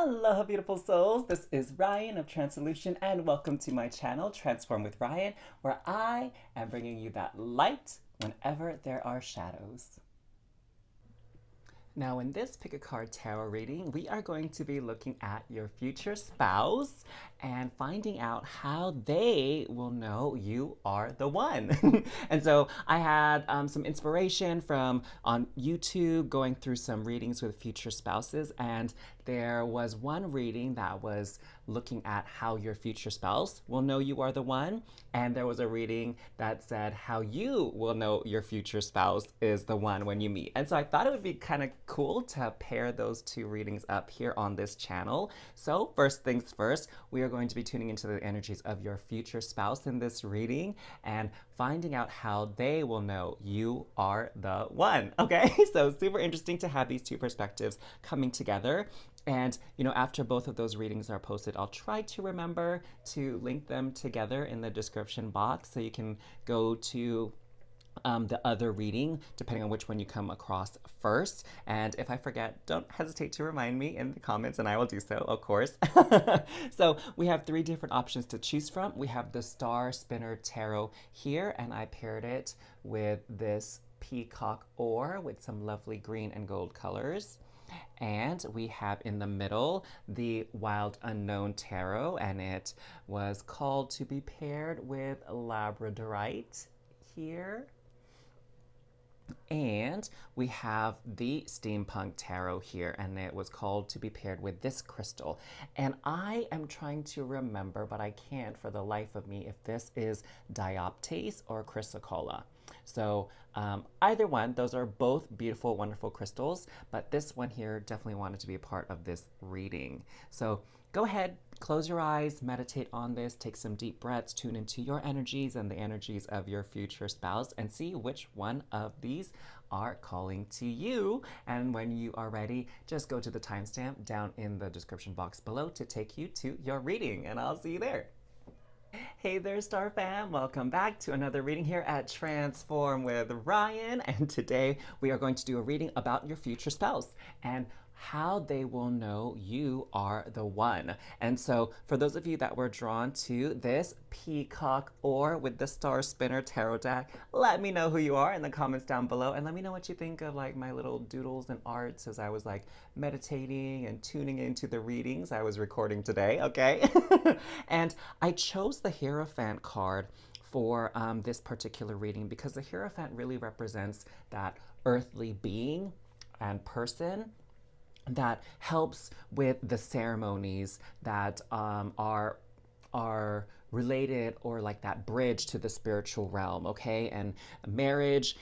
Aloha, beautiful souls. This is Ryan of tranSOULution, and welcome to my channel, Transform with Ryan, where I am bringing you that light whenever there are shadows. Now, in this pick a card tarot reading, we are going to be looking at your future spouse and finding out how they will know you are the one. And so I had some inspiration from on YouTube going through some readings with future spouses, and there was one reading that was looking at how your future spouse will know you are the one, and there was a reading that said how you will know your future spouse is the one when you meet. And so I thought it would be kind of cool to pair those two readings up here on this channel. So first things first, we are going to be tuning into the energies of your future spouse in this reading and finding out how they will know you are the one. Okay, so super interesting to have these two perspectives coming together. And, after both of those readings are posted, I'll try to remember to link them together in the description box so you can go to the other reading, depending on which one you come across first. And if I forget, don't hesitate to remind me in the comments, and I will do so, of course. So we have three different options to choose from. We have the Star Spinner Tarot here, and I paired it with this Peacock ore with some lovely green and gold colors. And we have in the middle the Wild Unknown Tarot, and it was called to be paired with Labradorite here. And we have the Steampunk Tarot here, and it was called to be paired with this crystal. And I am trying to remember, but I can't for the life of me, if this is Dioptase or Chrysocolla. So either one, those are both beautiful, wonderful crystals, but this one here definitely wanted to be a part of this reading. So go ahead, close your eyes, meditate on this, take some deep breaths, tune into your energies and the energies of your future spouse, and see which one of these are calling to you. And when you are ready, just go to the timestamp down in the description box below to take you to your reading, and I'll see you there. Hey there, Star Fam! Welcome back to another reading here at Transform with Ryan. And today we are going to do a reading about your future spouse and how they will know you are the one. And so for those of you that were drawn to this Peacock ore with the Star Spinner Tarot deck, let me know who you are in the comments down below, and let me know what you think of like my little doodles and arts as I was like meditating and tuning into the readings I was recording today, okay? And I chose the Hierophant card for this particular reading because the Hierophant really represents that earthly being and person that helps with the ceremonies that are related, or like that bridge to the spiritual realm, okay? And marriage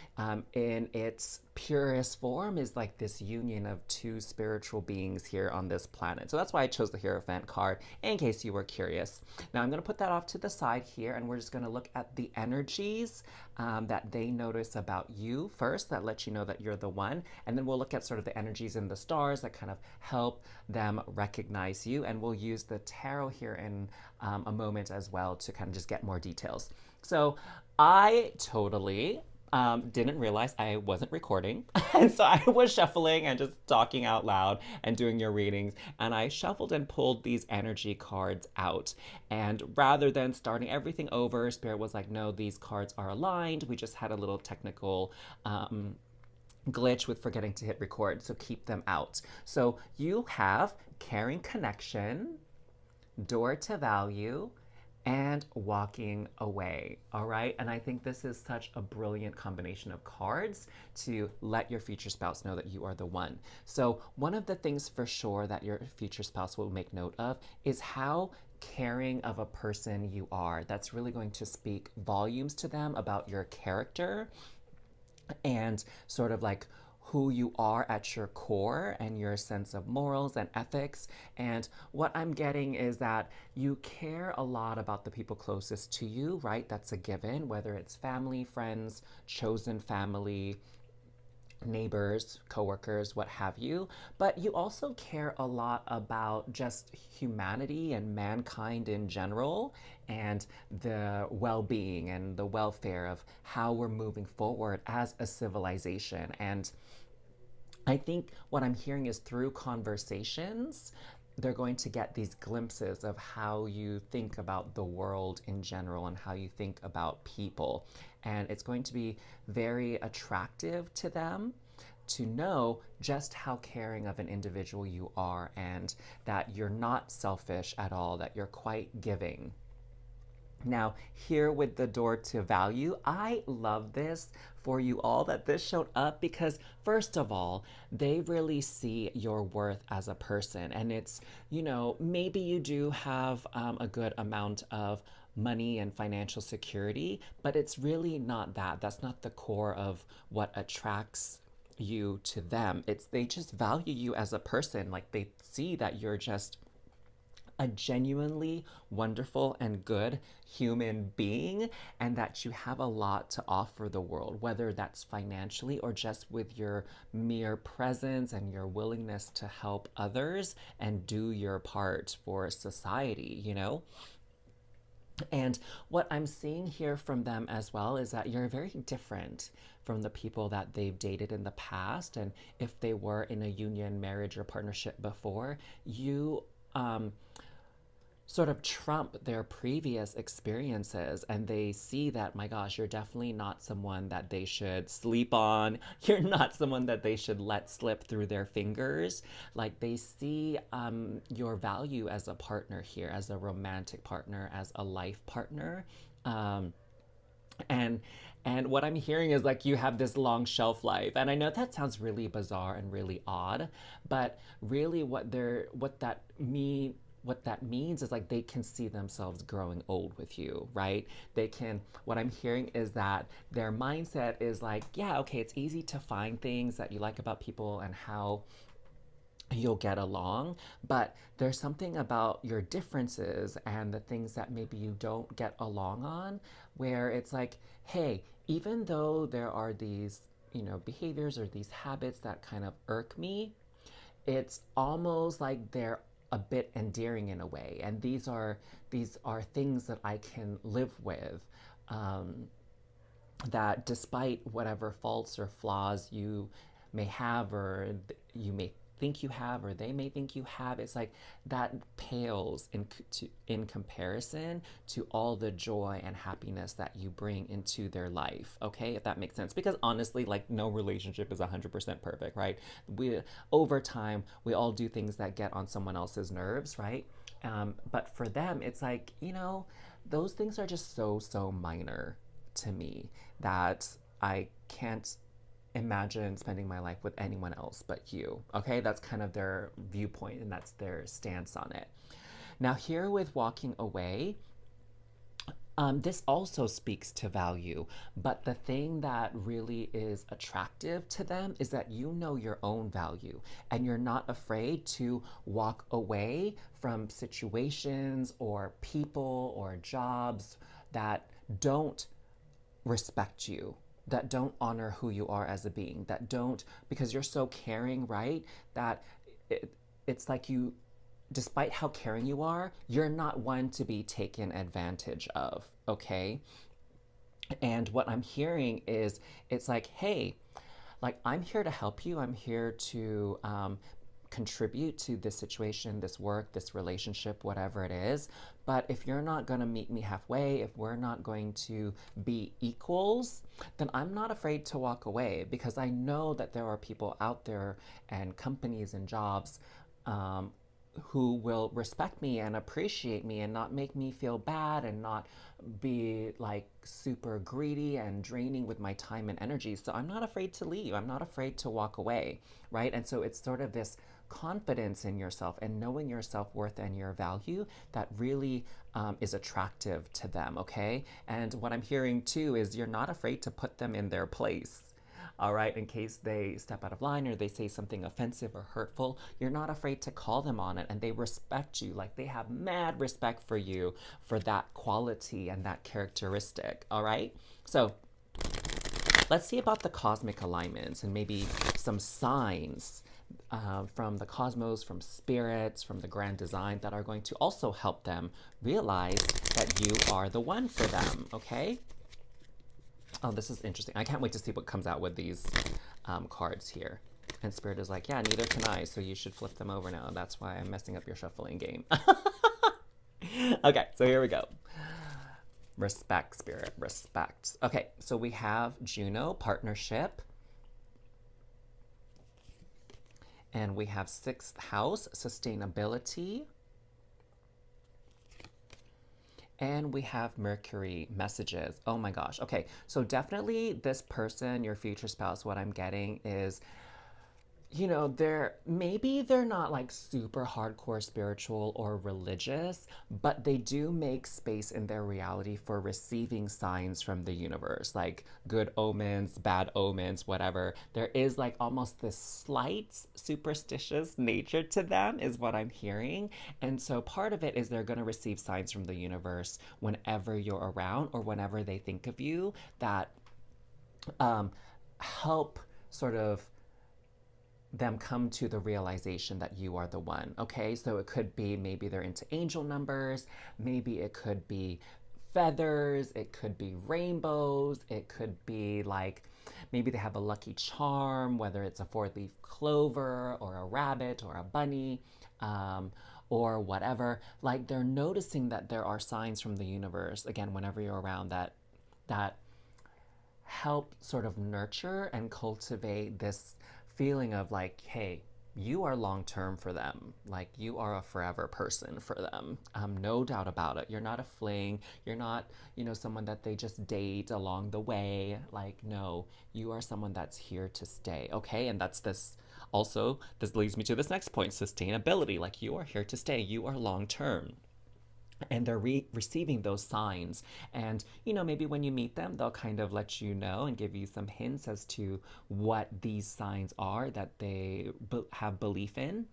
in its purest form is like this union of two spiritual beings here on this planet. So that's why I chose the Hierophant card, in case you were curious. Now I'm going to put that off to the side here, and we're just going to look at the energies that they notice about you first, that let you know that you're the one. And then we'll look at sort of the energies in the stars that kind of help them recognize you. And we'll use the tarot here in a moment as well to kind of just get more details. So I totally didn't realize I wasn't recording. And so I was shuffling and just talking out loud and doing your readings. And I shuffled and pulled these energy cards out. And rather than starting everything over, Spirit was like, no, these cards are aligned. We just had a little technical glitch with forgetting to hit record. So keep them out. So you have caring connection, door to value, and walking away, all right? And I think this is such a brilliant combination of cards to let your future spouse know that you are the one. So one of the things for sure that your future spouse will make note of is how caring of a person you are. That's really going to speak volumes to them about your character and sort of like who you are at your core and your sense of morals and ethics. And what I'm getting is that you care a lot about the people closest to you, right? That's a given, whether it's family, friends, chosen family, neighbors, coworkers, what have you. But you also care a lot about just humanity and mankind in general, and the well-being and the welfare of how we're moving forward as a civilization. And I think what I'm hearing is through conversations they're going to get these glimpses of how you think about the world in general and how you think about people. And it's going to be very attractive to them to know just how caring of an individual you are and that you're not selfish at all, that you're quite giving. Now, here with the door to value, I love this for you all that this showed up because, first of all, they really see your worth as a person. And it's, maybe you do have a good amount of money and financial security, but it's really not that. That's not the core of what attracts you to them. It's they just value you as a person. Like they see that you're just a genuinely wonderful and good human being and that you have a lot to offer the world, whether that's financially or just with your mere presence and your willingness to help others and do your part for society. And what I'm seeing here from them as well is that you're very different from the people that they've dated in the past. And if they were in a union, marriage, or partnership before, you sort of trump their previous experiences and they see that, my gosh, you're definitely not someone that they should sleep on. You're not someone that they should let slip through their fingers. Like they see your value as a partner here, as a romantic partner, as a life partner. And what I'm hearing is like you have this long shelf life. And I know that sounds really bizarre and really odd, but really what that means is like they can see themselves growing old with you, right? What I'm hearing is that their mindset is like, yeah, okay, it's easy to find things that you like about people and how you'll get along, but there's something about your differences and the things that maybe you don't get along on where it's like, hey, even though there are these, behaviors or these habits that kind of irk me, it's almost like they're a bit endearing in a way, and these are things that I can live with. That despite whatever faults or flaws you may have, or you may think you have, or they may think you have, it's like that pales in comparison to all the joy and happiness that you bring into their life. Okay, if that makes sense, because honestly, like no relationship is 100% perfect, right? Over time we all do things that get on someone else's nerves, right? But for them, it's like, those things are just so minor to me that I can't imagine spending my life with anyone else but you. Okay, that's kind of their viewpoint and that's their stance on it. Now, here with walking away, this also speaks to value, but the thing that really is attractive to them is that you know your own value and you're not afraid to walk away from situations or people or jobs that don't respect you, that don't honor who you are as a being, that don't, because you're so caring, right? That it's like you, despite how caring you are, you're not one to be taken advantage of, okay? And what I'm hearing is, it's like, hey, like I'm here to help you. I'm here to contribute to this situation, this work, this relationship, whatever it is. But if you're not going to meet me halfway, if we're not going to be equals, then I'm not afraid to walk away, because I know that there are people out there and companies and jobs who will respect me and appreciate me and not make me feel bad and not be like super greedy and draining with my time and energy. So I'm not afraid to leave. I'm not afraid to walk away, right? And so it's sort of this confidence in yourself and knowing your self-worth and your value that really is attractive to them, okay? And what I'm hearing too is you're not afraid to put them in their place. All right, in case they step out of line or they say something offensive or hurtful, you're not afraid to call them on it, and they respect you. Like they have mad respect for you for that quality and that characteristic. All right, so let's see about the cosmic alignments and maybe some signs from the cosmos, from spirits, from the grand design that are going to also help them realize that you are the one for them, okay? Oh, this is interesting. I can't wait to see what comes out with these cards here. And Spirit is like, yeah, neither can I, so you should flip them over now. That's why I'm messing up your shuffling game. Okay, so here we go. Respect, Spirit, respect. Okay, so we have Juno, partnership. And we have 6th house, sustainability. And we have Mercury, messages. Oh my gosh. Okay, so definitely this person, your future spouse, what I'm getting is, you know, maybe they're not like super hardcore spiritual or religious, but they do make space in their reality for receiving signs from the universe, like good omens, bad omens, whatever. There is like almost this slight superstitious nature to them, is what I'm hearing. And so part of it is they're going to receive signs from the universe whenever you're around or whenever they think of you that help sort of them come to the realization that you are the one. Okay, so it could be maybe they're into angel numbers, maybe it could be feathers, it could be rainbows, it could be like maybe they have a lucky charm, whether it's a 4-leaf clover or a rabbit or a bunny, or whatever. Like they're noticing that there are signs from the universe, again, whenever you're around, that help sort of nurture and cultivate this feeling of like, hey, you are long term for them. Like you are a forever person for them. No doubt about it. You're not a fling. You're not, you know, someone that they just date along the way. Like, no, you are someone that's here to stay. Okay. And that's this also, this leads me to this next point, sustainability. Like you are here to stay. You are long term. And they're receiving those signs. And, you know, maybe when you meet them, they'll kind of let you know and give you some hints as to what these signs are that they have belief in.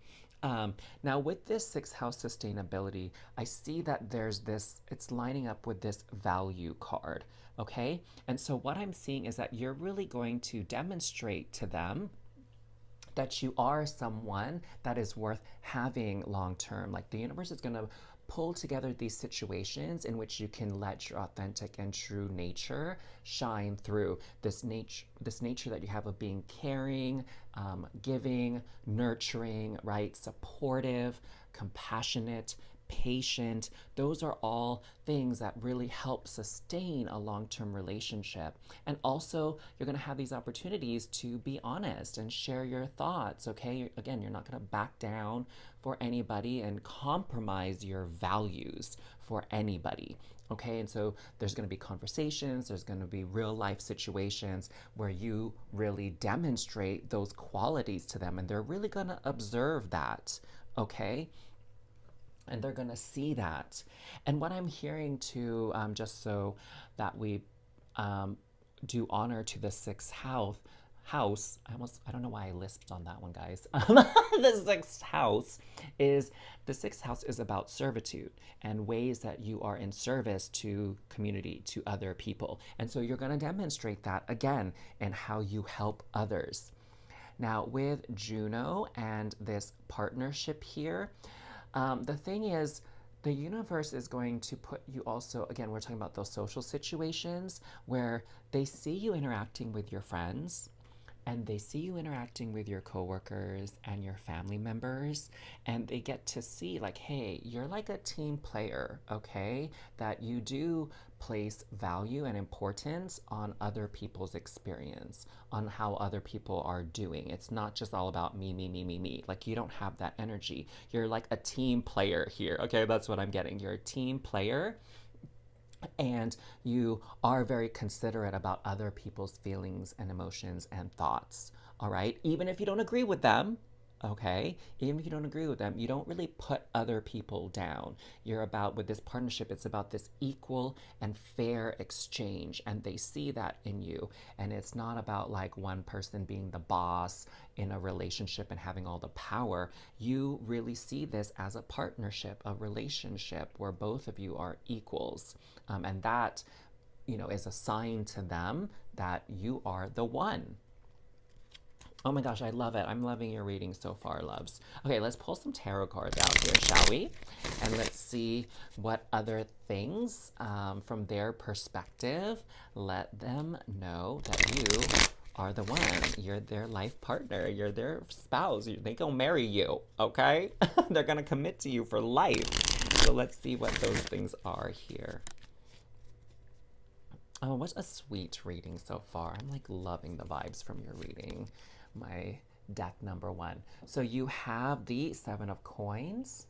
Now, with this 6th house sustainability, I see that there's this, it's lining up with this value card. Okay. And so what I'm seeing is that you're really going to demonstrate to them that you are someone that is worth having long term. Like the universe is going to pull together these situations in which you can let your authentic and true nature shine through. This nature that you have of being caring, giving, nurturing, right? Supportive, compassionate, patient. Those are all things that really help sustain a long-term relationship. And also, you're going to have these opportunities to be honest and share your thoughts, okay? Again, you're not going to back down for anybody and compromise your values for anybody. Okay, and so there's going to be conversations, there's going to be real life situations where you really demonstrate those qualities to them, and they're really going to observe that, okay? And they're going to see that. And what I'm hearing too, just so that we do honor to the 6th house, I don't know why I lisped on that one, guys. The 6th house is about servitude and ways that you are in service to community, to other people. And so you're going to demonstrate that again in how you help others. Now with Juno and this partnership here, the thing is, the universe is going to put you also, again, we're talking about those social situations where they see you interacting with your friends and they see you interacting with your coworkers and your family members, and they get to see like, hey, you're like a team player, okay? That you do place value and importance on other people's experience, on how other people are doing. It's not just all about me, me, me, me, me. Like you don't have that energy. You're like a team player here, okay? That's what I'm getting. You're a team player. And you are very considerate about other people's feelings and emotions and thoughts, all right? Even if you don't agree with them, okay? Even if you don't agree with them, you don't really put other people down. You're about, with this partnership, it's about this equal and fair exchange, and they see that in you. And it's not about like one person being the boss in a relationship and having all the power. You really see this as a partnership, a relationship where both of you are equals. And that, you know, is a sign to them that you are the one. Oh my gosh, I love it. I'm loving your reading so far, loves. Okay, let's pull some tarot cards out here, shall we? And let's see what other things from their perspective let them know that you are the one. You're their life partner. You're their spouse. They gonna marry you, okay? They're gonna commit to you for life. So let's see what those things are here. Oh, what a sweet reading so far. I'm like loving the vibes from your reading. My deck number 1. So you have the 7 of coins.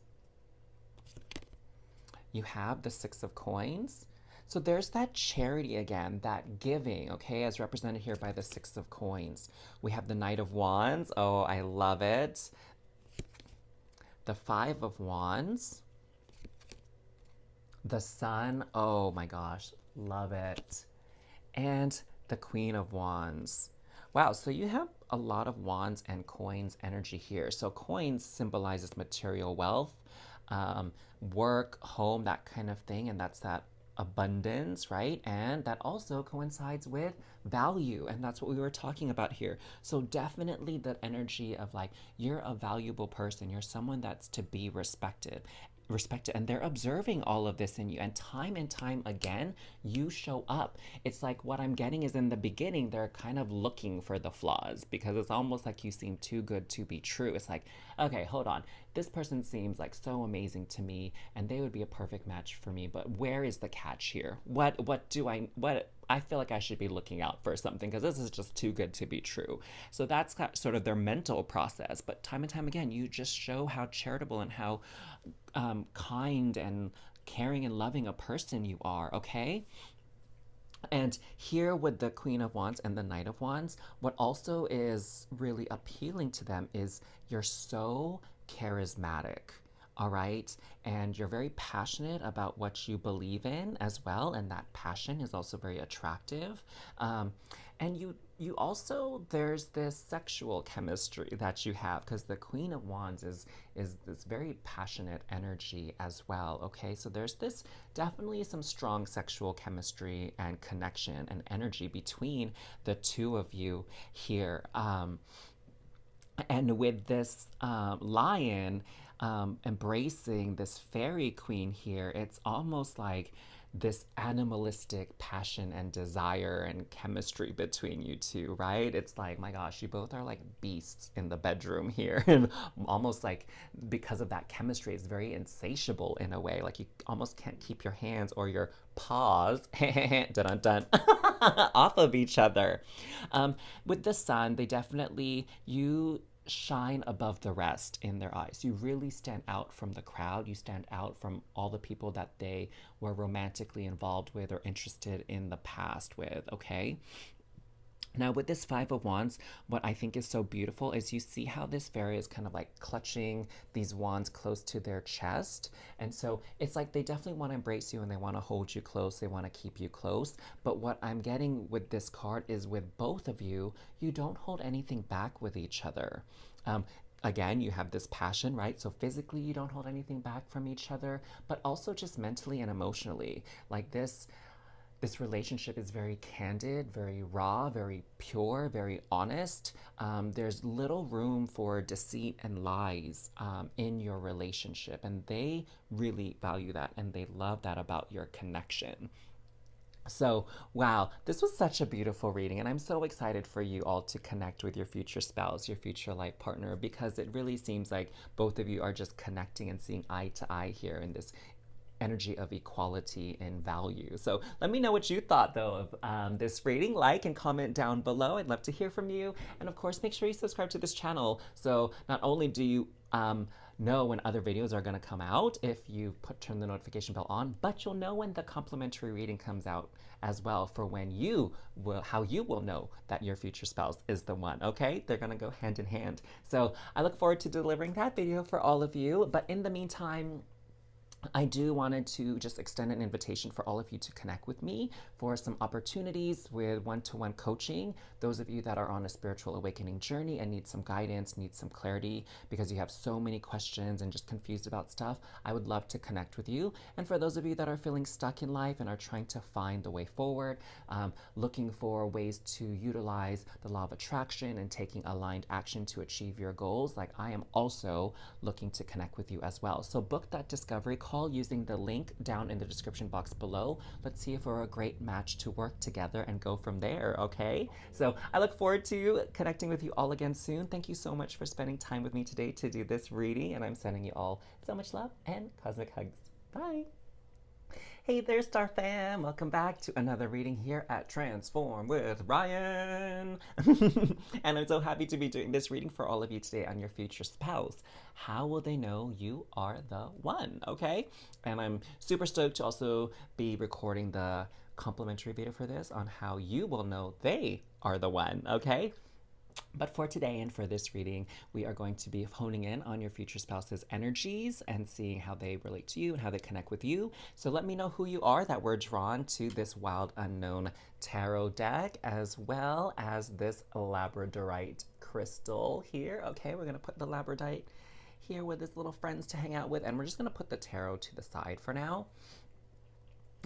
You have the 6 of coins. So there's that charity again, that giving, okay, as represented here by the 6 of coins. We have the Knight of Wands. Oh, I love it. The 5 of Wands. The Sun. Oh my gosh, love it. And the Queen of Wands. Wow, so you have a lot of wands and coins energy here. So coins symbolizes material wealth, work, home, that kind of thing, and that's that abundance, right? And that also coincides with value, and that's what we were talking about here. So definitely the energy of like, you're a valuable person, you're someone that's to be respected, and they're observing all of this in you, and time again you show up. It's like what I'm getting is in the beginning they're kind of looking for the flaws, because it's almost like you seem too good to be true. It's like, okay, hold on, this person seems like so amazing to me and they would be a perfect match for me, but where is the catch here? What I feel like I should be looking out for something, because this is just too good to be true. So that's sort of their mental process. But time and time again, you just show how charitable and how kind and caring and loving a person you are, okay? And here with the Queen of Wands and the Knight of Wands, what also is really appealing to them is you're so charismatic, all right? And you're very passionate about what you believe in as well, and that passion is also very attractive. And you also, there's this sexual chemistry that you have, because the Queen of Wands is this very passionate energy as well, okay? So there's this definitely some strong sexual chemistry and connection and energy between the two of you here. And with this lion embracing this fairy queen here, it's almost like this animalistic passion and desire and chemistry between you two, right? It's like, my gosh, you both are like beasts in the bedroom here. And almost like, because of that chemistry, it's very insatiable in a way. Like you almost can't keep your hands or your paws dun, dun, off of each other. With the Sun, they definitely, you shine above the rest in their eyes. You really stand out from the crowd. You stand out from all the people that they were romantically involved with or interested in the past with, okay? Now with this 5 of Wands, what I think is so beautiful is you see how this fairy is kind of like clutching these wands close to their chest. And so it's like they definitely want to embrace you and they want to hold you close. They want to keep you close. But what I'm getting with this card is with both of you, you don't hold anything back with each other. Again, you have this passion, right? So physically you don't hold anything back from each other, but also just mentally and emotionally. Like this relationship is very candid, very raw, very pure, very honest. There's little room for deceit and lies in your relationship, and they really value that and they love that about your connection. So, wow, this was such a beautiful reading, and I'm so excited for you all to connect with your future spouse, your future life partner, because it really seems like both of you are just connecting and seeing eye to eye here in this energy of equality and value. So let me know what you thought though of this reading. Like and comment down below. I'd love to hear from you. And of course, make sure you subscribe to this channel. So not only do you know when other videos are going to come out if you turn the notification bell on, but you'll know when the complimentary reading comes out as well, for when how you will know that your future spouse is the one, okay? They're going to go hand in hand. So I look forward to delivering that video for all of you. But in the meantime, I do wanted to just extend an invitation for all of you to connect with me for some opportunities with one-to-one coaching. Those of you that are on a spiritual awakening journey and need some guidance, need some clarity because you have so many questions and just confused about stuff, I would love to connect with you. And for those of you that are feeling stuck in life and are trying to find the way forward, looking for ways to utilize the law of attraction and taking aligned action to achieve your goals, like I am also looking to connect with you as well. So book that discovery call call using the link down in the description box below. Let's see if we're a great match to work together and go from there, okay? So I look forward to connecting with you all again soon. Thank you so much for spending time with me today to do this reading, and I'm sending you all so much love and cosmic hugs. Bye. Hey there, Star Fam! Welcome back to another reading here at Transform with Ryan. And I'm so happy to be doing this reading for all of you today on your future spouse. How will they know you are the one, okay? And I'm super stoked to also be recording the complimentary video for this on how you will know they are the one, okay? But for today and for this reading, we are going to be honing in on your future spouse's energies and seeing how they relate to you and how they connect with you. So let me know who you are that were drawn to this Wild Unknown tarot deck, as well as this Labradorite crystal here. Okay, we're going to put the Labradorite here with his little friends to hang out with, and we're just going to put the tarot to the side for now,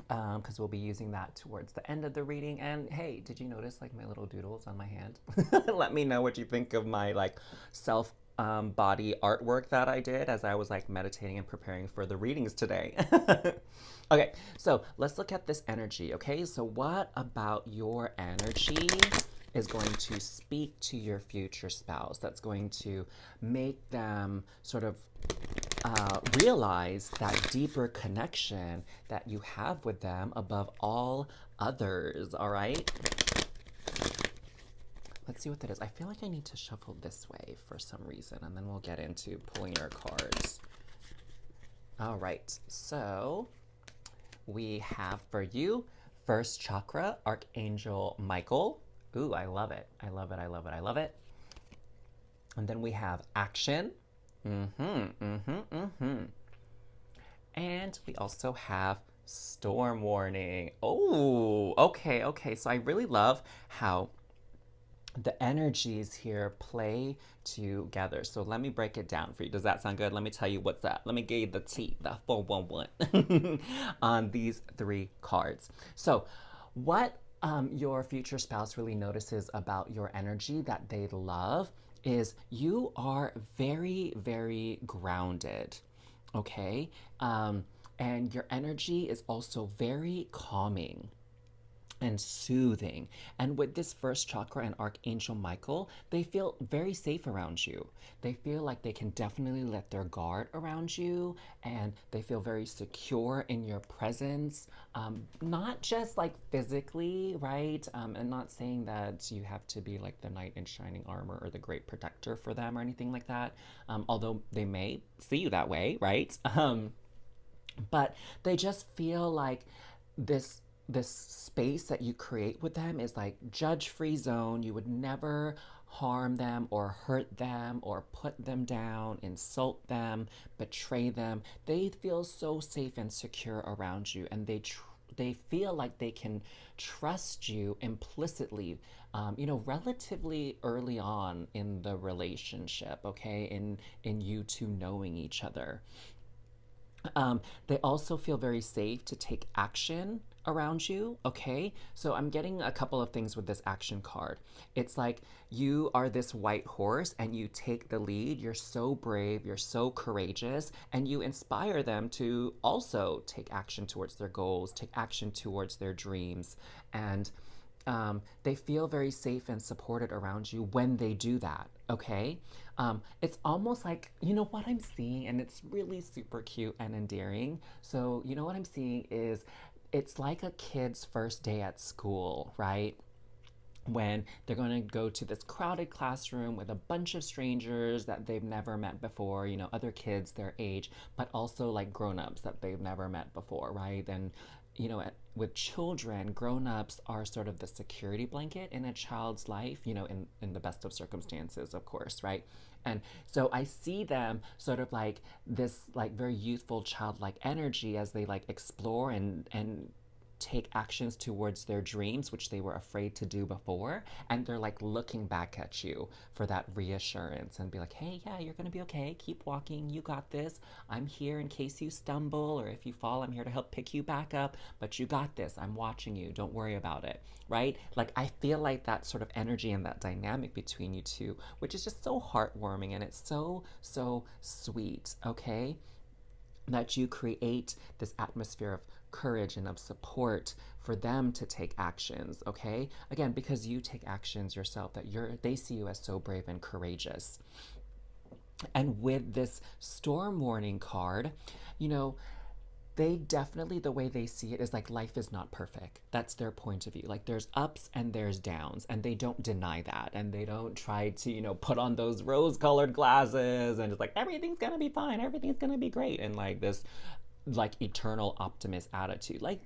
because we'll be using that towards the end of the reading. And hey, did you notice like my little doodles on my hand? Let me know what you think of my like self body artwork that I did as I was like meditating and preparing for the readings today. Okay, so let's look at this energy. Okay, so what about your energy is going to speak to your future spouse that's going to make them sort of realize that deeper connection that you have with them above all others, all right? Let's see what that is. I feel like I need to shuffle this way for some reason, and then we'll get into pulling your cards. All right, so we have for you, first chakra, Archangel Michael. Ooh, I love it. I love it, I love it, I love it. And then we have action. And we also have storm warning. Oh, okay. So I really love how the energies here play together. So let me break it down for you. Does that sound good? Let me tell you what's that. Let me give you the T, the 411 on these three cards. So what your future spouse really notices about your energy that they love is you are very, very grounded, okay? And your energy is also very calming and soothing. And with this first chakra and Archangel Michael, they feel very safe around you. They feel like they can definitely let their guard around you, and they feel very secure in your presence. Not just like physically, right? And not saying that you have to be like the knight in shining armor or the great protector for them or anything like that. Although they may see you that way, right? But they just feel like this space that you create with them is like judge-free zone. You would never harm them or hurt them or put them down, insult them, betray them. They feel so safe and secure around you, and they feel like they can trust you implicitly, relatively early on in the relationship, okay, in you two knowing each other. They also feel very safe to take action around you, okay? So I'm getting a couple of things with this action card. It's like you are this white horse and you take the lead. You're so brave, you're so courageous, and you inspire them to also take action towards their goals, take action towards their dreams. And they feel very safe and supported around you when they do that, okay? It's almost like, you know what I'm seeing, and it's really super cute and endearing. So, you know what I'm seeing is it's like a kid's first day at school, right? When they're going to go to this crowded classroom with a bunch of strangers that they've never met before, other kids their age, but also like grown-ups that they've never met before, right? And with children, grown-ups are sort of the security blanket in a child's life, in the best of circumstances, of course, right? And so I see them sort of like this like very youthful childlike energy as they like explore and take actions towards their dreams, which they were afraid to do before. And they're like looking back at you for that reassurance and be like, hey, yeah, you're gonna be okay. Keep walking. You got this. I'm here in case you stumble, or if you fall, I'm here to help pick you back up. But you got this. I'm watching you. Don't worry about it. Right? Like, I feel like that sort of energy and that dynamic between you two, which is just so heartwarming, and it's so, so sweet. Okay? that you create this atmosphere of courage and of support for them to take actions, okay? Again, because you take actions yourself, that they see you as so brave and courageous. And with this storm warning card, you know, they definitely, the way they see it is like life is not perfect. That's their point of view. Like there's ups and there's downs, and they don't deny that. And they don't try to, put on those rose colored glasses and just like, everything's gonna be fine, everything's gonna be great. And like this like eternal optimist attitude. Like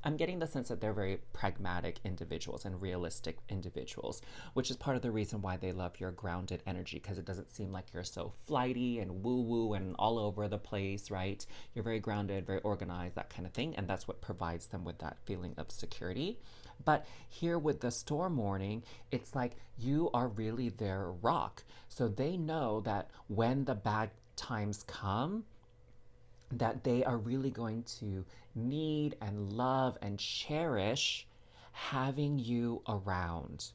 I'm getting the sense that they're very pragmatic individuals and realistic individuals, which is part of the reason why they love your grounded energy, because it doesn't seem like you're so flighty and woo-woo and all over the place, right? You're very grounded, very organized, that kind of thing, and that's what provides them with that feeling of security. But here with the storm warning, it's like you are really their rock. So they know that when the bad times come, that they are really going to need and love and cherish having you around,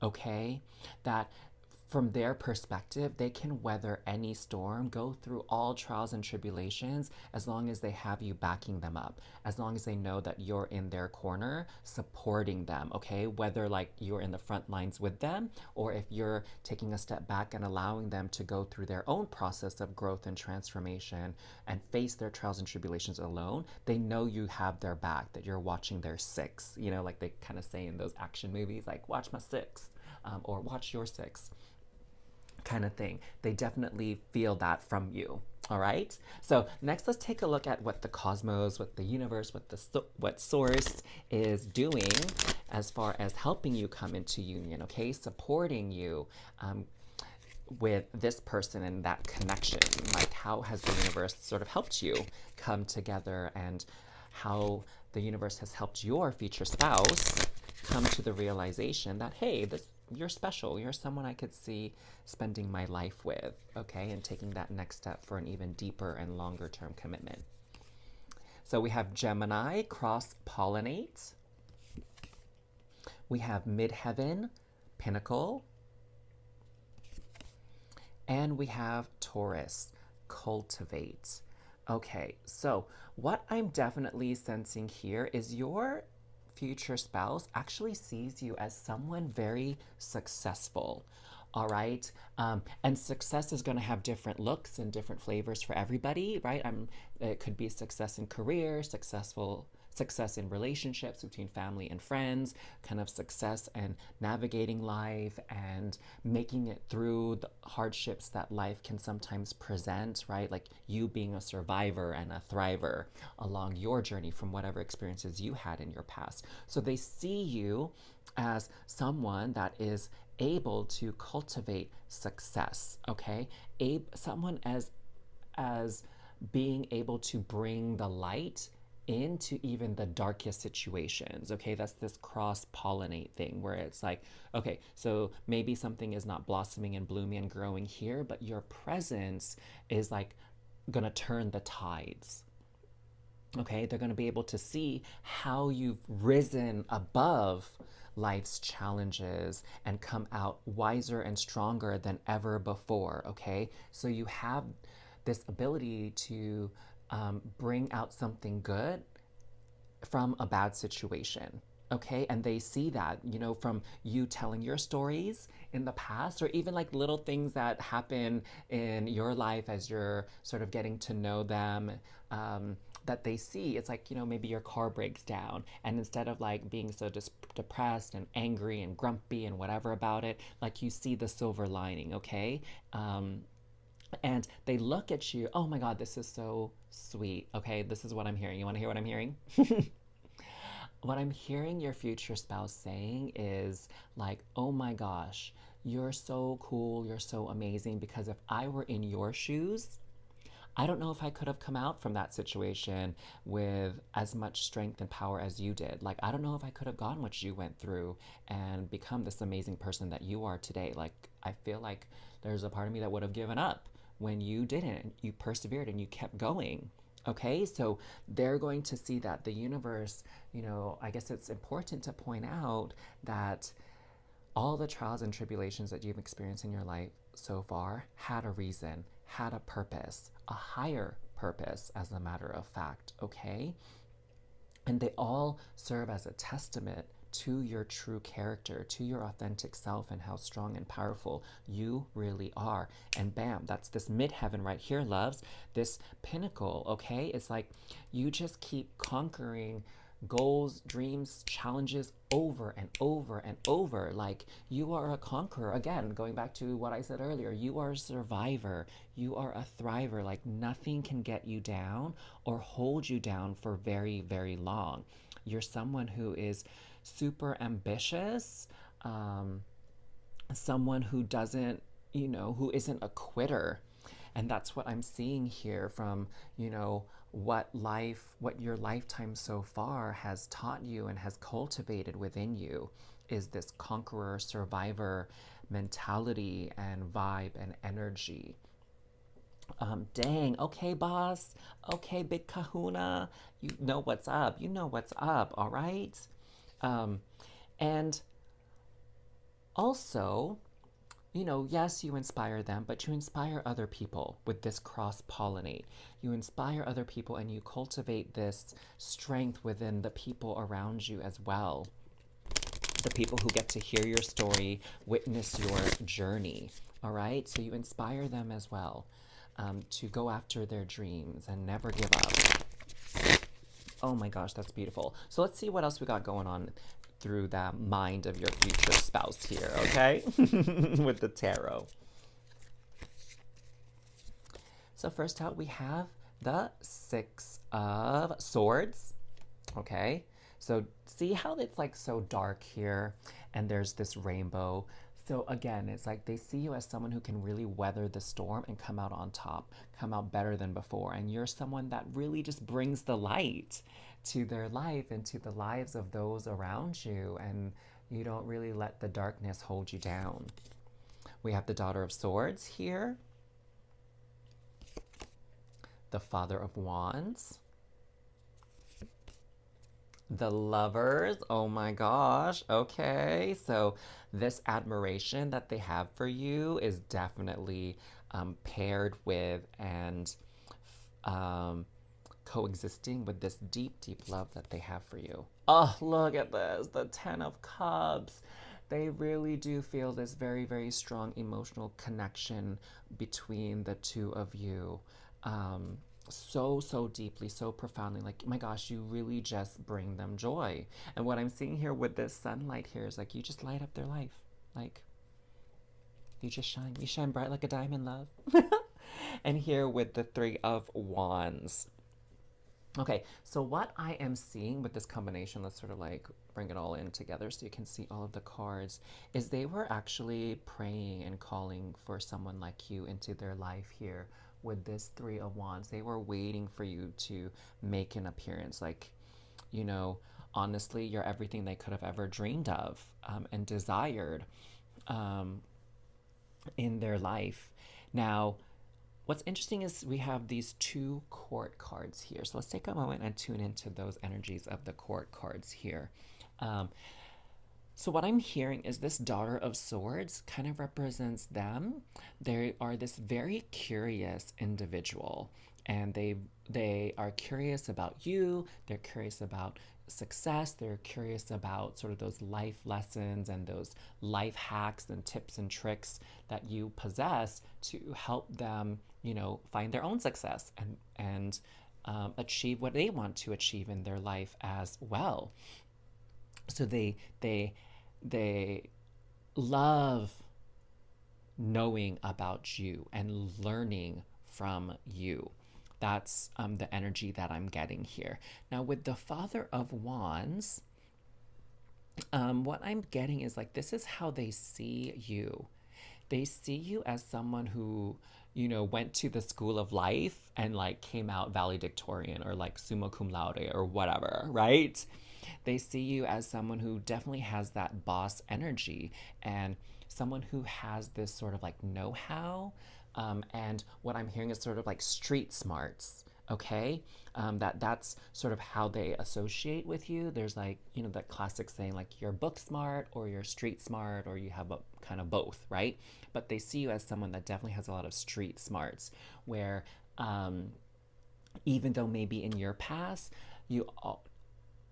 okay? That from their perspective, they can weather any storm, go through all trials and tribulations, as long as they have you backing them up, as long as they know that you're in their corner supporting them, okay? Whether like you're in the front lines with them, or if you're taking a step back and allowing them to go through their own process of growth and transformation and face their trials and tribulations alone, they know you have their back, that you're watching their six, like they kind of say in those action movies, like watch my six, or watch your six, kind of thing. They definitely feel that from you. All right. So next, let's take a look at what the cosmos, what the universe, what source is doing as far as helping you come into union. Okay, supporting you with this person and that connection. Like, how has the universe sort of helped you come together, and how the universe has helped your future spouse come to the realization that, hey, you're special. You're someone I could see spending my life with, okay, and taking that next step for an even deeper and longer term commitment. So we have Gemini, cross-pollinate. We have midheaven, pinnacle. And we have Taurus, cultivate. Okay, so what I'm definitely sensing here is your future spouse actually sees you as someone very successful. All right. And success is going to have different looks and different flavors for everybody, right? It could be success in career, success in relationships between family and friends, kind of success and navigating life and making it through the hardships that life can sometimes present, right? Like you being a survivor and a thriver along your journey from whatever experiences you had in your past. So they see you as someone that is able to cultivate success, okay? Someone as being able to bring the light into even the darkest situations, okay? That's this cross-pollinate thing where it's like, okay, so maybe something is not blossoming and blooming and growing here, but your presence is like gonna turn the tides. Okay, they're going to be able to see how you've risen above life's challenges and come out wiser and stronger than ever before. Okay, so you have this ability to bring out something good from a bad situation. Okay, and they see that, from you telling your stories in the past, or even like little things that happen in your life as you're sort of getting to know them. That they see, it's like, maybe your car breaks down, and instead of like being so depressed and angry and grumpy and whatever about it, like you see the silver lining, okay? And they look at you, oh my God, this is so sweet. Okay, this is what I'm hearing. You want to hear what I'm hearing? What I'm hearing your future spouse saying is like, oh my gosh, you're so cool, you're so amazing, because if I were in your shoes, I don't know if I could have come out from that situation with as much strength and power as you did. Like, I don't know if I could have gone what you went through and become this amazing person that you are today. Like, I feel like there's a part of me that would have given up when you didn't. You persevered and you kept going. Okay, so they're going to see that the universe, I guess it's important to point out that all the trials and tribulations that you've experienced in your life so far had a reason, had a purpose, a higher purpose, as a matter of fact, okay? And they all serve as a testament to your true character, to your authentic self, and how strong and powerful you really are. And bam, that's this midheaven right here, loves. This pinnacle, okay? It's like you just keep conquering goals, dreams, challenges over and over and over. Like you are a conqueror. Again, going back to what I said earlier, you are a survivor. You are a thriver. Like nothing can get you down or hold you down for very, very long. You're someone who is super ambitious, someone who doesn't, who isn't a quitter. And that's what I'm seeing here from, what your lifetime so far has taught you and has cultivated within you is this conqueror, survivor mentality and vibe and energy. Dang, okay, boss. Okay, big kahuna. You know what's up. You know what's up, all right? Um, and also, yes, you inspire them, but you inspire other people with this cross pollinate. You inspire other people and you cultivate this strength within the people around you as well. The people who get to hear your story, witness your journey, all right? So you inspire them as well to go after their dreams and never give up. Oh my gosh, that's beautiful. So let's see what else we got going on through the mind of your future spouse here, okay? With the tarot. So first out, we have the Six of Swords, okay? So see how it's like so dark here and there's this rainbow. So again, it's like they see you as someone who can really weather the storm and come out on top, come out better than before. And you're someone that really just brings the light to their life and to the lives of those around you. And you don't really let the darkness hold you down. We have the Daughter of Swords here. The Father of Wands. The Lovers. Oh my gosh. Okay. So this admiration that they have for you is definitely paired with and coexisting with this deep, deep love that they have for you. Oh, look at this. The Ten of Cups. They really do feel this very, very strong emotional connection between the two of you. So deeply, so profoundly. Like, my gosh, you really just bring them joy. And what I'm seeing here with this sunlight here is like you just light up their life. Like, you just shine. You shine bright like a diamond, love. And here with the Three of Wands. Okay, so what I am seeing with this combination, let's sort of like bring it all in together so you can see all of the cards, is they were actually praying and calling for someone like you into their life here. With this Three of Wands, they were waiting for you to make an appearance. Like, honestly, you're everything they could have ever dreamed of and desired in their life. Now, what's interesting is we have these two court cards here. So let's take a moment and tune into those energies of the court cards here. So what I'm hearing is this Daughter of Swords kind of represents them. They are this very curious individual, and they are curious about you. They're curious about success. They're curious about sort of those life lessons and those life hacks and tips and tricks that you possess to help them, find their own success and achieve what they want to achieve in their life as well. So they love knowing about you and learning from you. That's the energy that I'm getting here. Now with the Father of Wands, what I'm getting is like this is how they see you. They see you as someone who, went to the school of life and like came out valedictorian or like summa cum laude or whatever, right? They see you as someone who definitely has that boss energy and someone who has this sort of like know-how. And what I'm hearing is sort of like street smarts, okay? That's sort of how they associate with you. There's like, that classic saying like you're book smart or you're street smart or you have a kind of both, right? But they see you as someone that definitely has a lot of street smarts where even though maybe in your past you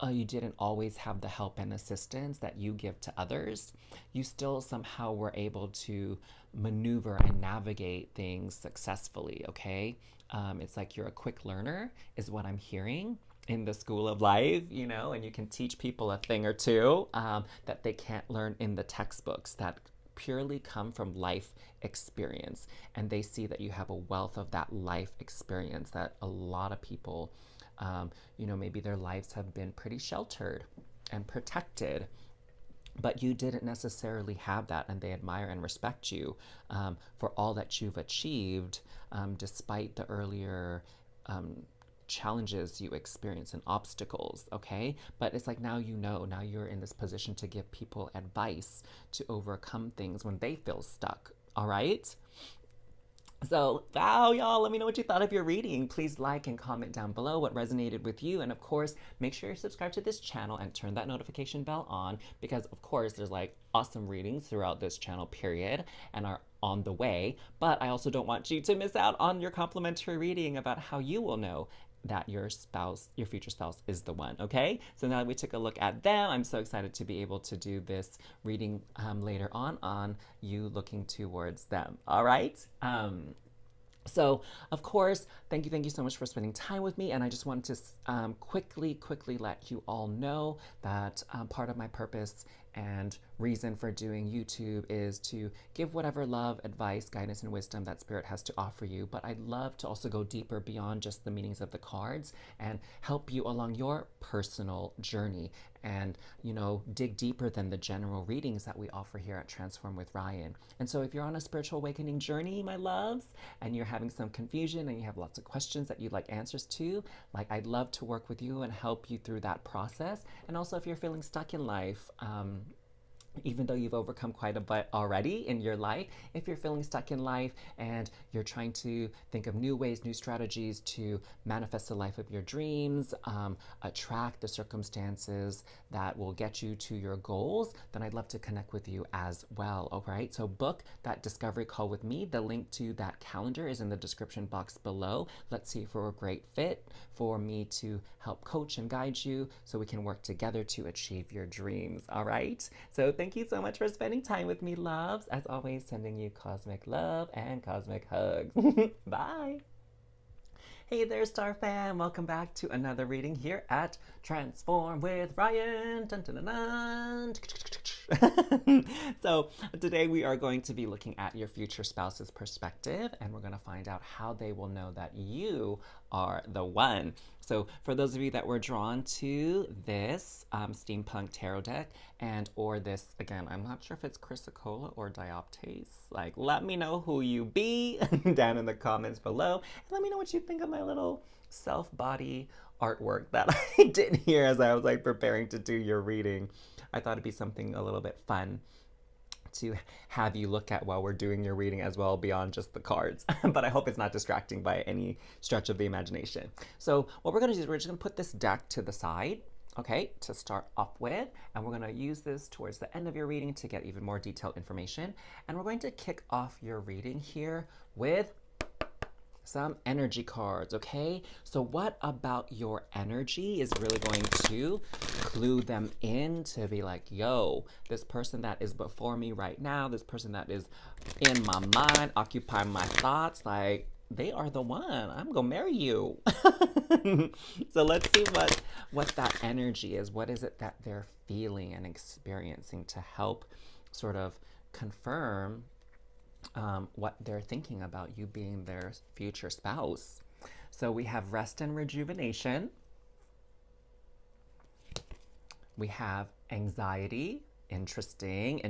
you didn't always have the help and assistance that you give to others, you still somehow were able to maneuver and navigate things successfully, okay? It's like you're a quick learner, is what I'm hearing in the school of life, you know, and you can teach people a thing or two that they can't learn in the textbooks, that purely come from life experience. And they see that you have a wealth of that life experience that a lot of people, you know, maybe their lives have been pretty sheltered and protected, but you didn't necessarily have that, and they admire and respect you for all that you've achieved, despite the earlier challenges you experience and obstacles, okay? But it's like now you know, now you're in this position to give people advice to overcome things when they feel stuck, all right? So, wow, y'all, let me know what you thought of your reading. Please like and comment down below what resonated with you. And of course, make sure you're subscribed to this channel and turn that notification bell on because, of course, there's like awesome readings throughout this channel, period, and are on the way. But I also don't want you to miss out on your complimentary reading about how you will know that your spouse, your future spouse, is the one, okay? So now that we took a look at them, I'm so excited to be able to do this reading later on you looking towards them, all right? So, of course, thank you so much for spending time with me. And I just wanted to quickly let you all know that part of my purpose and reason for doing YouTube is to give whatever love, advice, guidance, and wisdom that Spirit has to offer you. But I'd love to also go deeper beyond just the meanings of the cards and help you along your personal journey and, you know, dig deeper than the general readings that we offer here at Transform with Ryan. And so if you're on a spiritual awakening journey, my loves, and you're having some confusion and you have lots of questions that you'd like answers to, like, I'd love to work with you and help you through that process. And also if you're feeling stuck in life, even though you've overcome quite a bit already in your life, if you're feeling stuck in life and you're trying to think of new ways, new strategies to manifest the life of your dreams, attract the circumstances that will get you to your goals, then I'd love to connect with you as well, all right? So book that discovery call with me. The link to that calendar is in the description box below. Let's see if we're a great fit for me to help coach and guide you so we can work together to achieve your dreams, all right? So thank you so much for spending time with me, loves. As always, sending you cosmic love and cosmic hugs. Bye. Hey there, Star Fam. Welcome back to another reading here at Transform with Ryan. Dun, dun, dun, dun. So today we are going to be looking at your future spouse's perspective, and we're going to find out how they will know that you are the one. So for those of you that were drawn to this Steampunk tarot deck and or this, again, I'm not sure if it's Chrysocolla or Dioptase. Like, let me know who you be down in the comments below. And let me know what you think of my little self-body artwork that I did here as I was like preparing to do your reading. I thought it'd be something a little bit fun to have you look at while we're doing your reading as well, beyond just the cards. But I hope it's not distracting by any stretch of the imagination. So what we're gonna do is we're just gonna put this deck to the side, okay, to start off with, and we're gonna use this towards the end of your reading to get even more detailed information. And we're going to kick off your reading here with some energy cards, okay? So what about your energy is really going to clue them in to be like, yo, this person that is before me right now, this person that is in my mind, occupying my thoughts, like, they are the one. I'm gonna marry you. So let's see what that energy is. What is it that they're feeling and experiencing to help sort of confirm what they're thinking about you being their future spouse. So we have rest and rejuvenation. We have anxiety. Interesting.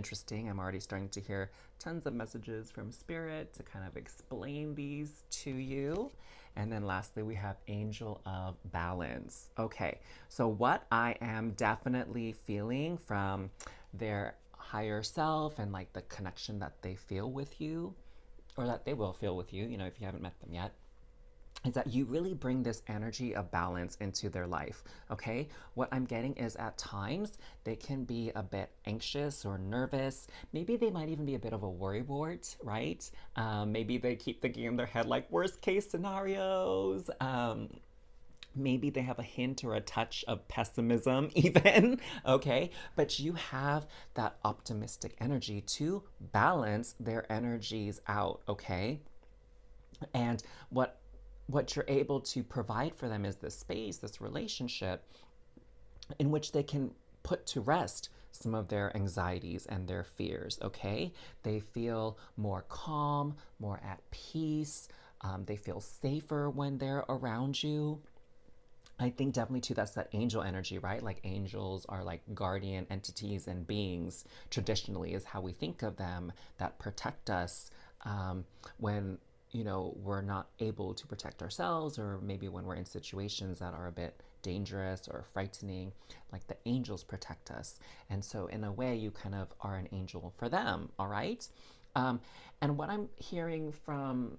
I'm already starting to hear tons of messages from Spirit to kind of explain these to you. And then lastly, we have angel of balance. Okay, so what I am definitely feeling from their higher self and like the connection that they feel with you, or that they will feel with you, you know, if you haven't met them yet, is that you really bring this energy of balance into their life, okay? What I'm getting is at times they can be a bit anxious or nervous. Maybe they might even be a bit of a worrywart, right? Maybe they keep thinking in their head like worst case scenarios. Maybe they have a hint or a touch of pessimism, even, okay? But you have that optimistic energy to balance their energies out, okay? And what you're able to provide for them is this space, this relationship in which they can put to rest some of their anxieties and their fears, okay? They feel more calm, more at peace. They feel safer when they're around you. I think definitely too that's that angel energy, right? Like angels are like guardian entities and beings, traditionally is how we think of them, that protect us when we're not able to protect ourselves, or maybe when we're in situations that are a bit dangerous or frightening, like the angels protect us. And so in a way you kind of are an angel for them, all right? And what I'm hearing from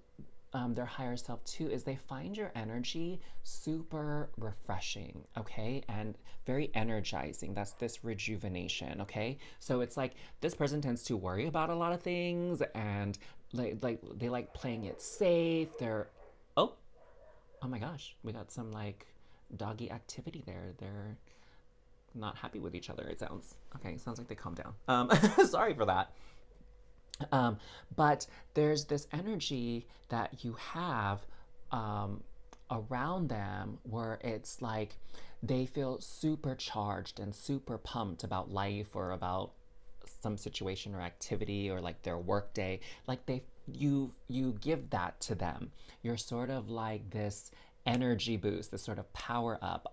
their higher self too is they find your energy super refreshing, okay, and very energizing. That's this rejuvenation, okay? So it's like this person tends to worry about a lot of things, and like they like playing it safe. Oh, oh my gosh, we got some like doggy activity there. They're not happy with each other, it sounds. Okay, sounds like they calmed down. Sorry for that. But there's this energy that you have around them where it's like they feel super charged and super pumped about life or about some situation or activity or like their work day. Like you give that to them. You're sort of like this energy boost, this sort of power up.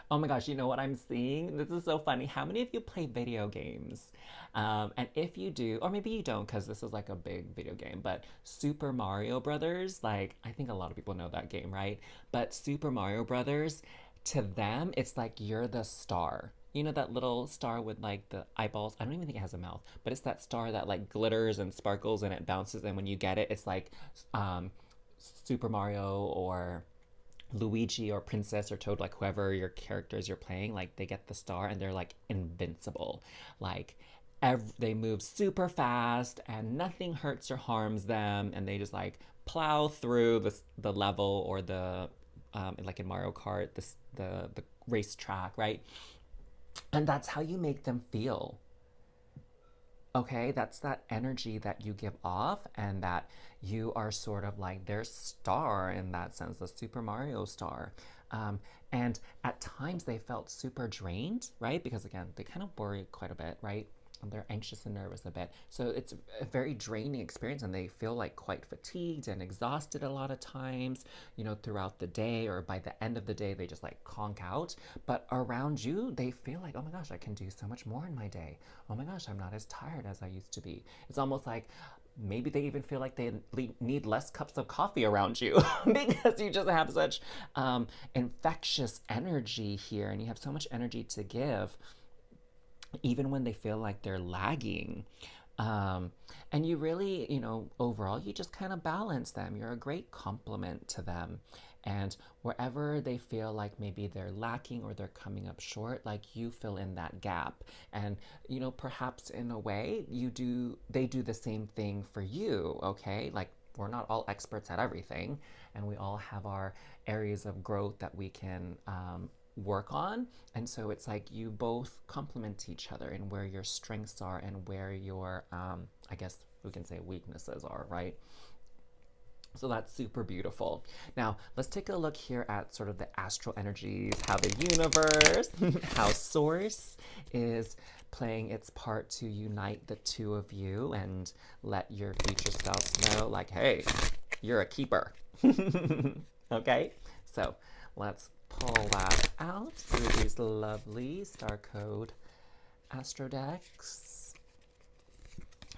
Oh my gosh, you know what I'm seeing? This is so funny. How many of you play video games? And if you do, or maybe you don't because this is like a big video game, but Super Mario Brothers, like I think a lot of people know that game, right? But Super Mario Brothers, to them, it's like you're the star. You know that little star with like the eyeballs? I don't even think it has a mouth, but it's that star that like glitters and sparkles and it bounces. And when you get it, it's like Super Mario or Luigi or Princess or Toad, like whoever your characters you're playing, like they get the star and they're like invincible. Like they move super fast and nothing hurts or harms them, and they just like plow through the level or the like in Mario Kart, the racetrack, right? And that's how you make them feel. Okay, that's that energy that you give off, and that you are sort of like their star in that sense, the Super Mario star. And at times they felt super drained, right? Because again, they kind of worry quite a bit, right? And they're anxious and nervous a bit. So it's a very draining experience, and they feel like quite fatigued and exhausted a lot of times, throughout the day, or by the end of the day, they just like conk out. But around you, they feel like, oh my gosh, I can do so much more in my day. Oh my gosh, I'm not as tired as I used to be. It's almost like maybe they even feel like they need less cups of coffee around you because you just have such infectious energy here, and you have so much energy to give even when they feel like they're lagging. And you really, overall, you just kind of balance them. You're a great complement to them. And wherever they feel like maybe they're lacking or they're coming up short, like you fill in that gap. And, perhaps in a way, they do the same thing for you, okay? Like we're not all experts at everything, and we all have our areas of growth that we can work on. And so it's like you both complement each other in where your strengths are and where your I guess we can say weaknesses are, right? So that's super beautiful. Now let's take a look here at sort of the astral energies, how the universe how source is playing its part to unite the two of you and let your future selves know, like, hey, you're a keeper. Okay, so let's pull that out through these lovely star code astro decks.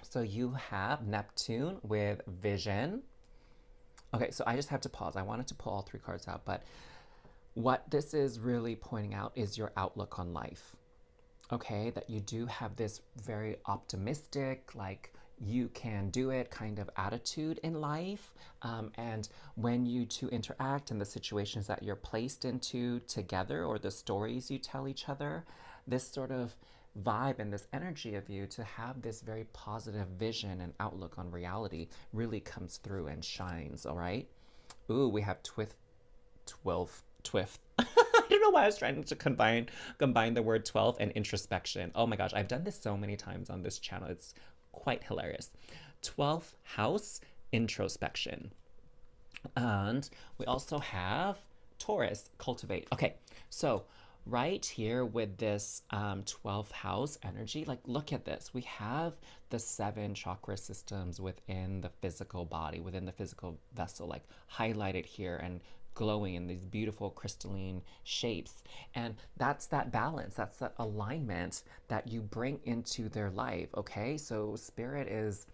So you have Neptune with vision. Okay, so I just have to pause. I wanted to pull all three cards out, but what this is really pointing out is your outlook on life. Okay, that you do have this very optimistic, like you can do it kind of attitude in life. And when you two interact in the situations that you're placed into together or the stories you tell each other, this sort of vibe and this energy of you to have this very positive vision and outlook on reality really comes through and shines, all right? Ooh, we have 12, twift. I don't know why I was trying to combine the word 12 and introspection. Oh my gosh, I've done this so many times on this channel. It's quite hilarious. 12th house, introspection. And we also have Taurus, cultivate. Okay, so right here with this 12th house energy, like look at this. We have the 7 chakra systems within the physical body, within the physical vessel, like highlighted here and glowing in these beautiful crystalline shapes. And that's that balance, that's that alignment that you bring into their life, okay? So Spirit is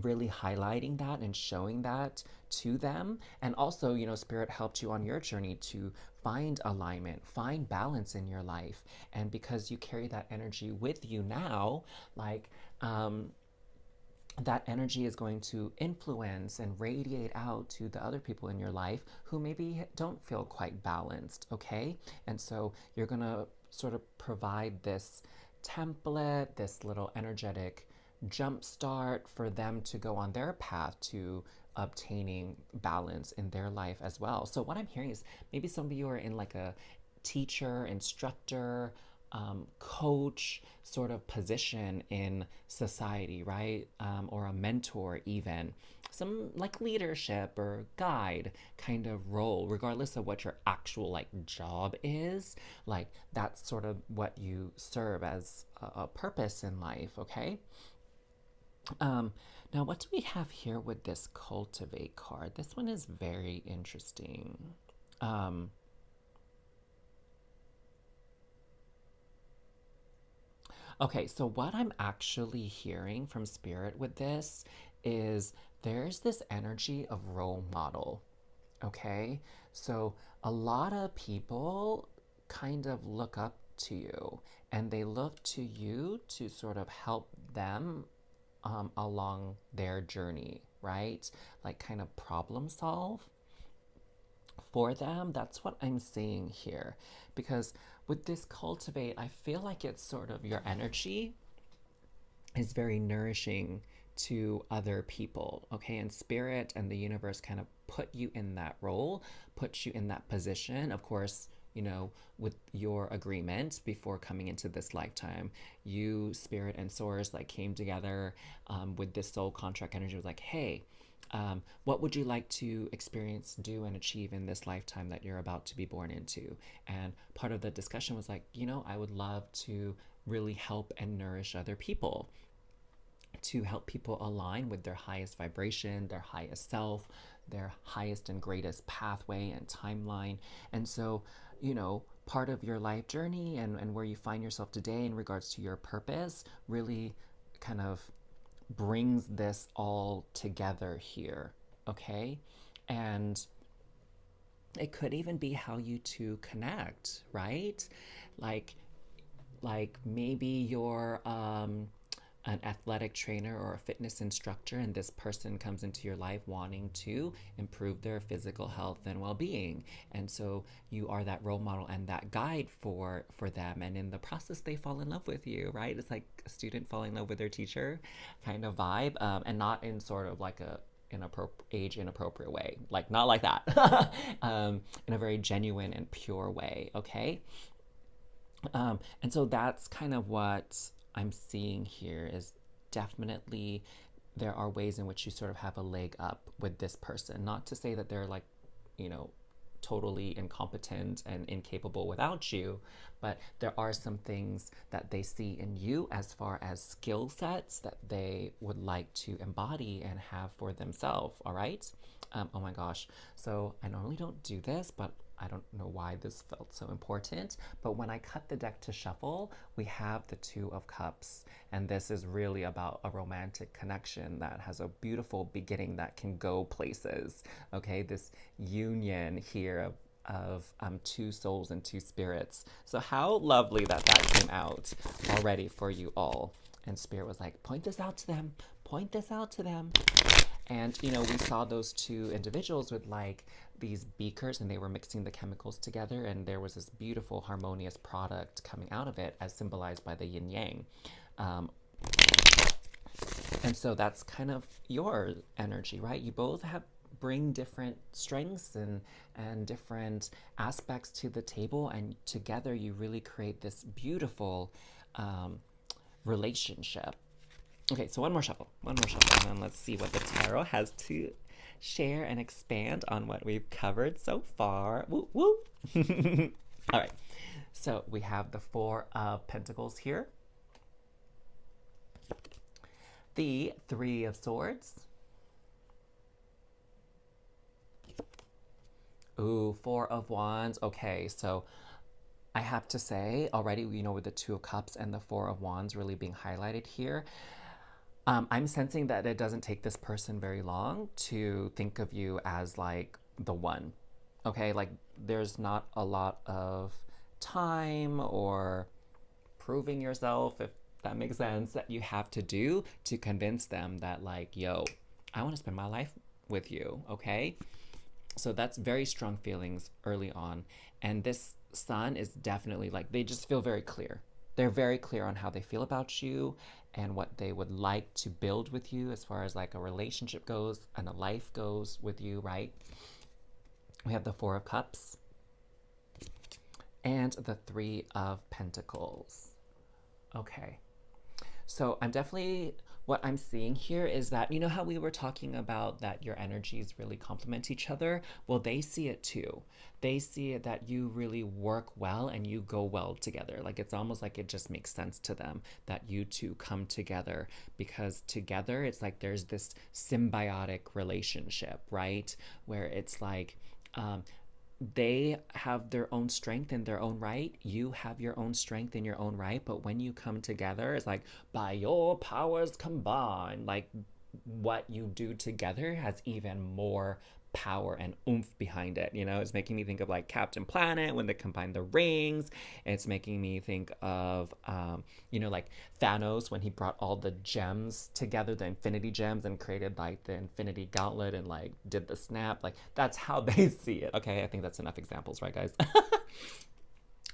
really highlighting that and showing that to them. And also, you know, Spirit helped you on your journey to find alignment, find balance in your life. And because you carry that energy with you now, like, that energy is going to influence and radiate out to the other people in your life who maybe don't feel quite balanced, okay? And so you're gonna sort of provide this template, this little energetic jump start for them to go on their path to obtaining balance in their life as well. So what I'm hearing is maybe some of you are in like a teacher, instructor, coach sort of position in society, right? Or a mentor, even some like leadership or guide kind of role, regardless of what your actual like job is. Like that's sort of what you serve as a purpose in life, okay? Now, what do we have here with this cultivate card? This one is very interesting. Okay, so what I'm actually hearing from Spirit with this is there's this energy of role model, okay? So a lot of people kind of look up to you and they look to you to sort of help them along their journey, right? Like kind of problem solve for them. That's what I'm seeing here. Because with this cultivate, I feel like it's sort of your energy is very nourishing to other people, okay? And Spirit and the universe kind of put you in that role, put you in that position. Of course, you know, with your agreement before coming into this lifetime, you, Spirit, and Source like came together with this soul contract energy. It was like, hey, what would you like to experience, do, and achieve in this lifetime that you're about to be born into? And part of the discussion was like, you know, I would love to really help and nourish other people, to help people align with their highest vibration, their highest self, their highest and greatest pathway and timeline. And so, you know, part of your life journey and where you find yourself today in regards to your purpose really kind of brings this all together here, okay? And it could even be how you two connect, right? Like maybe you're an athletic trainer or a fitness instructor, and this person comes into your life wanting to improve their physical health and well-being, and so you are that role model and that guide for them, and in the process they fall in love with you, right? It's like a student falling in love with their teacher kind of vibe, and not in sort of like a age inappropriate way, like not like that. In a very genuine and pure way, okay? And so that's kind of what I'm seeing here is definitely there are ways in which you sort of have a leg up with this person. Not to say that they're like, you know, totally incompetent and incapable without you, but there are some things that they see in you as far as skill sets that they would like to embody and have for themselves, all right? Oh my gosh. So I normally don't do this, but I don't know why this felt so important, but when I cut the deck to shuffle, we have the Two of Cups, and this is really about a romantic connection that has a beautiful beginning that can go places, okay? This union here of two souls and two spirits. So how lovely that that came out already for you all. And Spirit was like, point this out to them, point this out to them. And, you know, we saw those two individuals with like these beakers and they were mixing the chemicals together. And there was this beautiful, harmonious product coming out of it as symbolized by the yin yang. And so that's kind of your energy, right? You both bring different strengths and different aspects to the table. And together you really create this beautiful relationship. Okay, so one more shuffle, and then let's see what the tarot has to share and expand on what we've covered so far. Woo, woo. All right, so we have the Four of Pentacles here, the Three of Swords, ooh, Four of Wands. Okay, so I have to say already, you know, with the Two of Cups and the Four of Wands really being highlighted here, I'm sensing that it doesn't take this person very long to think of you as like the one. Okay, like there's not a lot of time or proving yourself, if that makes sense, that you have to do to convince them that like, yo, I want to spend my life with you. Okay, so that's very strong feelings early on. And this Sun is definitely like, they just feel very clear. They're very clear on how they feel about you and what they would like to build with you as far as like a relationship goes and a life goes with you, right? We have the Four of Cups and the Three of Pentacles. Okay. So I'm definitely, what I'm seeing here is that, you know how we were talking about that your energies really complement each other? Well, they see it too. They see it that you really work well and you go well together. Like it's almost like it just makes sense to them that you two come together, because together it's like there's this symbiotic relationship, right? Where it's like, they have their own strength in their own right. You have your own strength in your own right. But when you come together, it's like, by your powers combined, like what you do together has even more power and oomph behind it. You know, it's making me think of like Captain Planet when they combine the rings. It's making me think of, you know, like Thanos when he brought all the gems together, the infinity gems, and created like the infinity gauntlet and like did the snap. Like that's how they see it. Okay, I think that's enough examples, right, guys?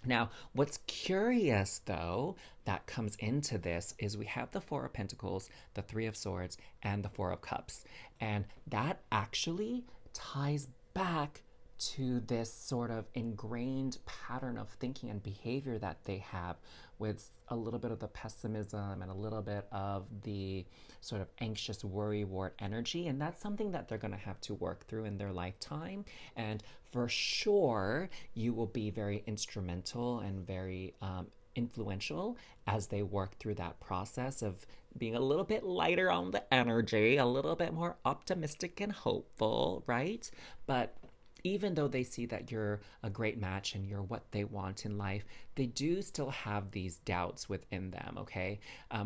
Now, what's curious though that comes into this is we have the Four of Pentacles, the Three of Swords, and the Four of Cups. And that actually ties back to this sort of ingrained pattern of thinking and behavior that they have, with a little bit of the pessimism and a little bit of the sort of anxious worrywart energy. And that's something that they're going to have to work through in their lifetime. And for sure, you will be very instrumental and very influential as they work through that process of being a little bit lighter on the energy, a little bit more optimistic and hopeful, right? But even though they see that you're a great match and you're what they want in life, they do still have these doubts within them, okay?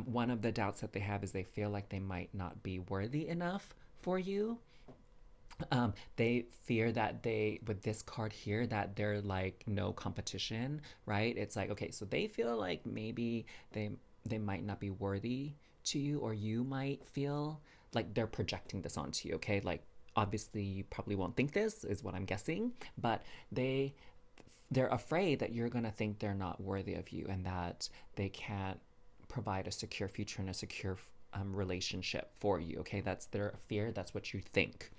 One of the doubts that they have is they feel like they might not be worthy enough for you. They fear that with this card here, that they're like no competition, right? It's like, okay, so they feel like maybe they might not be worthy to you, or you might feel like they're projecting this onto you, okay? Like, obviously you probably won't think this, is what I'm guessing, but they're afraid that you're gonna think they're not worthy of you and that they can't provide a secure future and a secure relationship for you, okay? That's their fear, that's what you think.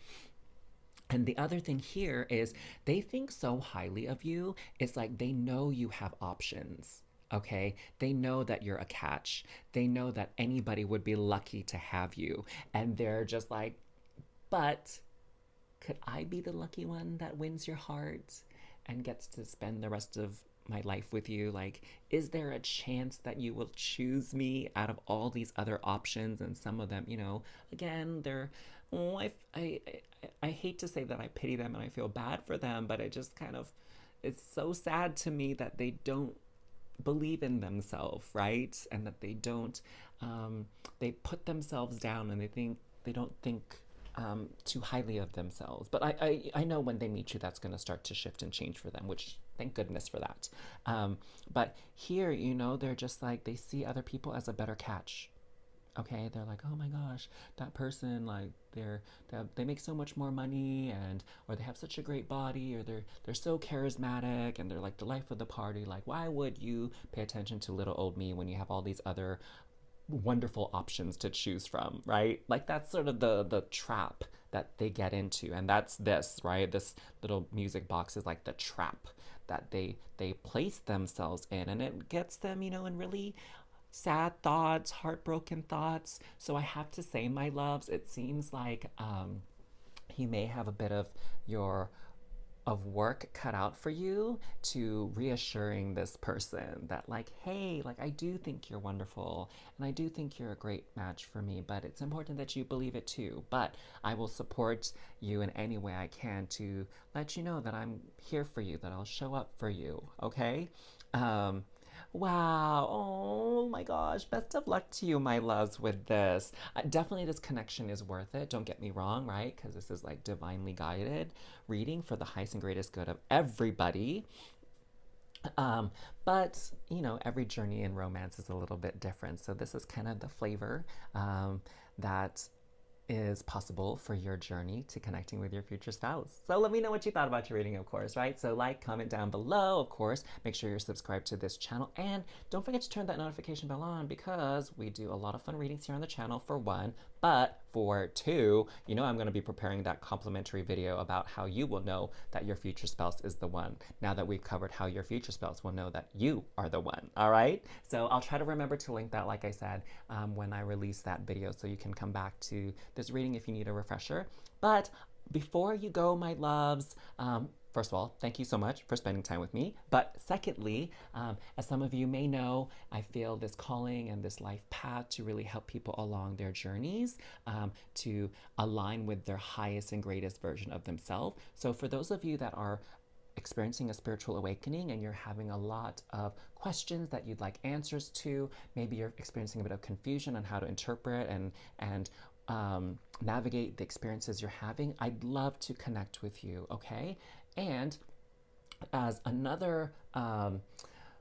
And the other thing here is they think so highly of you. It's like they know you have options, okay? They know that you're a catch. They know that anybody would be lucky to have you. And they're just like, but could I be the lucky one that wins your heart and gets to spend the rest of my life with you? Like, is there a chance that you will choose me out of all these other options? And some of them, you know, again, they're, oh, I hate to say that I pity them and I feel bad for them, but it just kind of, it's so sad to me that they don't believe in themselves, right? And that they don't, they put themselves down and they don't think too highly of themselves. But I know when they meet you, that's going to start to shift and change for them, which thank goodness for that. But here, you know, they're just like, they see other people as a better catch. Okay, they're like, oh my gosh, that person, like they make so much more money, and or they have such a great body, or they're so charismatic, and they're like the life of the party. Like, why would you pay attention to little old me when you have all these other wonderful options to choose from, right? Like that's sort of the trap that they get into, and that's this, right? This little music box is like the trap that they place themselves in, and it gets them, in really sad thoughts, heartbroken thoughts. So I have to say, my loves, it seems like he may have a bit of your of work cut out for you to reassuring this person that, like, hey, like, I do think you're wonderful and I do think you're a great match for me, but it's important that you believe it too. But I will support you in any way I can to let you know that I'm here for you, that I'll show up for you. Okay. um Wow. Oh my gosh. Best of luck to you, my loves, with this. Definitely, this connection is worth it. Don't get me wrong, right? Because this is like divinely guided reading for the highest and greatest good of everybody. Um, but, every journey in romance is a little bit different. So, this is kind of the flavor that is possible for your journey to connecting with your future spouse. So let me know what you thought about your reading, of course, right? So comment down below, of course. Make sure you're subscribed to this channel. And don't forget to turn that notification bell on because we do a lot of fun readings here on the channel, for one. But for two, I'm going to be preparing that complimentary video about how you will know that your future spouse is the one. Now that we've covered how your future spouse will know that you are the one, all right? So I'll try to remember to link that, like I said, when I release that video, so you can come back to this reading if you need a refresher. But before you go, my loves, first of all, thank you so much for spending time with me. But secondly, as some of you may know, I feel this calling and this life path to really help people along their journeys, to align with their highest and greatest version of themselves. So for those of you that are experiencing a spiritual awakening and you're having a lot of questions that you'd like answers to, maybe you're experiencing a bit of confusion on how to interpret and navigate the experiences you're having, I'd love to connect with you, okay? And as another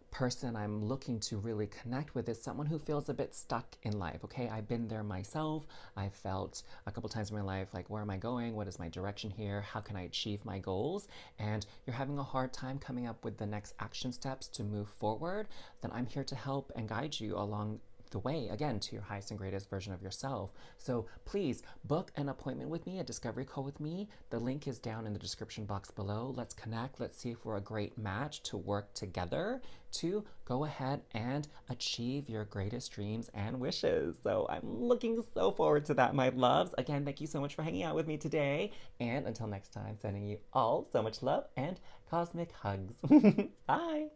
person I'm looking to really connect with is someone who feels a bit stuck in life, okay? I've been there myself. I felt a couple times in my life like, where am I going? What is my direction here? How can I achieve my goals? And you're having a hard time coming up with the next action steps to move forward, then I'm here to help and guide you along the way, again, to your highest and greatest version of yourself. So please book an appointment with me, a discovery call with me. The link is down in the description box below. Let's connect. Let's see if we're a great match to work together to go ahead and achieve your greatest dreams and wishes. So I'm looking so forward to that, my loves. Again, thank you so much for hanging out with me today. And until next time, sending you all so much love and cosmic hugs. Bye.